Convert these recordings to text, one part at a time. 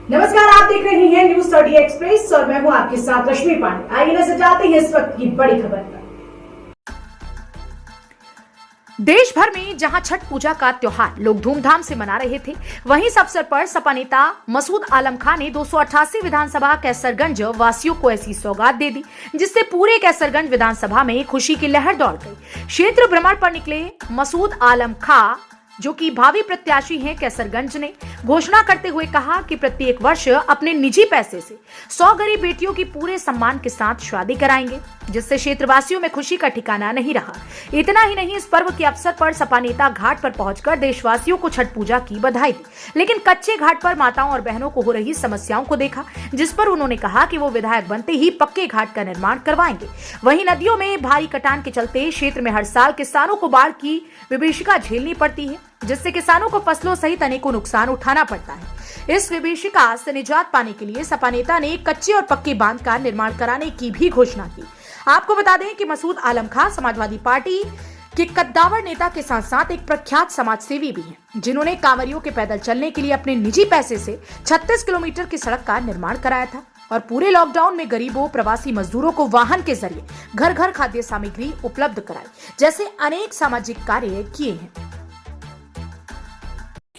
नमस्कार, आप देख रहे हैं न्यूज 30 एक्सप्रेस और मैं हूं आपके साथ रश्मि पांडे। आइए नजर डालते हैं इस वक्त की बड़ी खबर पर। देश भर में जहां छठ पूजा का त्योहार लोग धूमधाम से मना रहे थे, वहीं इस अवसर पर सपा नेता मसूद आलम खान ने 288 विधानसभा कैसरगंज वासियों को ऐसी सौगात दे दी जिससे पूरे कैसरगंज विधानसभा में खुशी की लहर दौड़ गई। क्षेत्र भ्रमण पर निकले मसूद आलम खान, जो कि भावी प्रत्याशी हैं कैसरगंज, ने घोषणा करते हुए कहा कि प्रत्येक वर्ष अपने निजी पैसे से 100 गरीब बेटियों की पूरे सम्मान के साथ शादी कराएंगे, जिससे क्षेत्रवासियों में खुशी का ठिकाना नहीं रहा। इतना ही नहीं, इस पर्व के अवसर पर सपा नेता घाट पर पहुंचकर देशवासियों को छठ पूजा की बधाई दी, लेकिन कच्चे घाट पर माताओं और बहनों को हो रही समस्याओं को देखा, जिस पर उन्होंने कहा कि वो विधायक बनते ही पक्के घाट का निर्माण करवाएंगे। वहीं नदियों में भारी कटान के चलते क्षेत्र में हर साल किसानों को बाढ़ की विभीषिका झेलनी पड़ती है, जिससे किसानों को फसलों सहित अनेकों नुकसान उठाना पड़ता है। इस विभीषिका से निजात पाने के लिए सपा नेता ने कच्चे और पक्के बांध का निर्माण कराने की भी घोषणा की। आपको बता दें कि मसूद आलम खान समाजवादी पार्टी के कद्दावर नेता के साथ साथ एक प्रख्यात समाज सेवी भी हैं, जिन्होंने कांवरियों के पैदल चलने के लिए अपने निजी पैसे से 36 किलोमीटर की सड़क का निर्माण कराया था और पूरे लॉकडाउन में गरीबों, प्रवासी मजदूरों को वाहन के जरिए घर घर खाद्य सामग्री उपलब्ध कराई, जैसे अनेक सामाजिक कार्य किए हैं।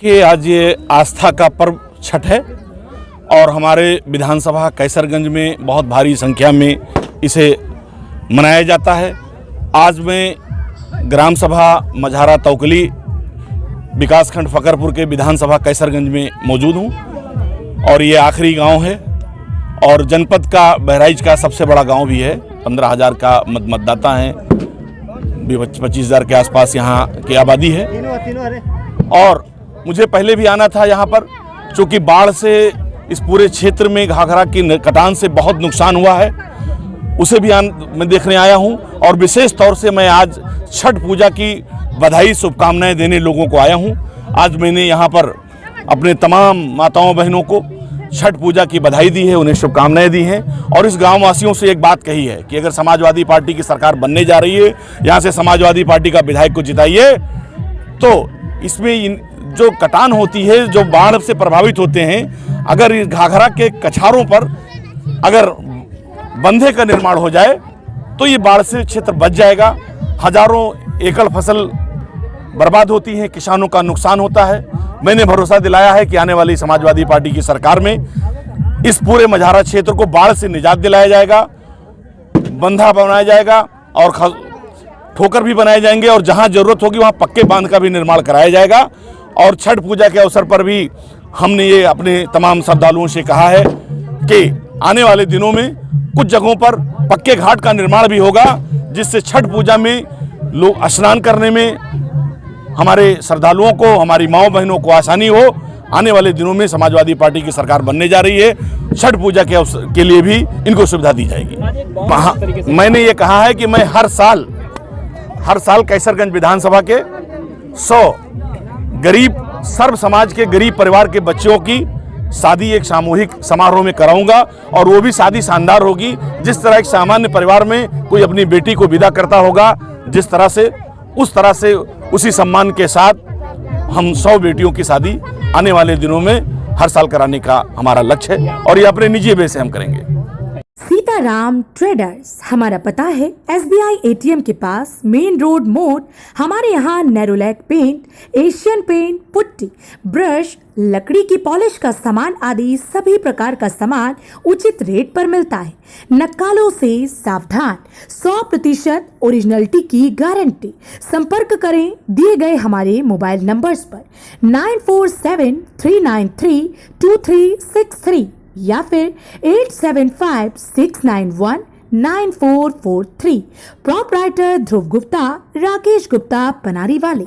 कि आज ये आस्था का पर्व छठ है और हमारे विधानसभा कैसरगंज में बहुत भारी संख्या में इसे मनाया जाता है। आज मैं ग्राम सभा मझारा तौकली विकासखंड फकरपुर के विधानसभा कैसरगंज में मौजूद हूँ और ये आखिरी गांव है और जनपद का बहराइच का सबसे बड़ा गांव भी है। 15,000 का मतदाता हैं, 25,000 के आसपास यहाँ की आबादी है। और मुझे पहले भी आना था यहाँ पर, चूँकि बाढ़ से इस पूरे क्षेत्र में घाघरा की कटान से बहुत नुकसान हुआ है, उसे भी मैं देखने आया हूँ। और विशेष तौर से मैं आज छठ पूजा की बधाई शुभकामनाएं देने लोगों को आया हूँ। आज मैंने यहाँ पर अपने तमाम माताओं बहनों को छठ पूजा की बधाई दी है, उन्हें शुभकामनाएं दी हैं और इस गाँव वासियों से एक बात कही है कि अगर समाजवादी पार्टी की सरकार बनने जा रही है, यहाँ से समाजवादी पार्टी का विधायक को जिताइए, तो इसमें जो कटान होती है, जो बाढ़ से प्रभावित होते हैं, अगर इस घाघरा के कछारों पर अगर बंधे का निर्माण हो जाए तो ये बाढ़ से क्षेत्र बच जाएगा। हजारों एकड़ फसल बर्बाद होती है, किसानों का नुकसान होता है। मैंने भरोसा दिलाया है कि आने वाली समाजवादी पार्टी की सरकार में इस पूरे मझारा क्षेत्र को बाढ़ से निजात दिलाया जाएगा, बंधा बनाया जाएगा और ठोकर भी बनाए जाएंगे और जहां जरूरत होगी वहां पक्के बांध का भी निर्माण कराया जाएगा। और छठ पूजा के अवसर पर भी हमने ये अपने तमाम श्रद्धालुओं से कहा है कि आने वाले दिनों में कुछ जगहों पर पक्के घाट का निर्माण भी होगा, जिससे छठ पूजा में लोग स्नान करने में हमारे श्रद्धालुओं को, हमारी माओ बहनों को आसानी हो। आने वाले दिनों में समाजवादी पार्टी की सरकार बनने जा रही है, छठ पूजा के अवसर के लिए भी इनको सुविधा दी जाएगी। मैंने ये कहा है कि मैं हर साल कैसरगंज विधानसभा के 100 गरीब सर्व समाज के गरीब परिवार के बच्चों की शादी एक सामूहिक समारोह में कराऊंगा और वो भी शादी शानदार होगी। जिस तरह एक सामान्य परिवार में कोई अपनी बेटी को विदा करता होगा, जिस तरह से उस तरह से उसी सम्मान के साथ हम 100 बेटियों की शादी आने वाले दिनों में हर साल कराने का हमारा लक्ष्य है और ये अपने निजी वे से हम करेंगे। सीताराम ट्रेडर्स, हमारा पता है SBI ATM के पास, मेन रोड मोड़। हमारे यहाँ Nerolac paint, Asian paint, putty, brush, लकड़ी की पॉलिश का सामान आदि सभी प्रकार का सामान उचित रेट पर मिलता है। नक्कालों से सावधान, 100% ओरिजिनलिटी की गारंटी। संपर्क करें दिए गए हमारे मोबाइल नंबर्स पर 9473932363 या फिर 8756919443। प्रॉपराइटर ध्रुव गुप्ता, राकेश गुप्ता, पनारी वाले।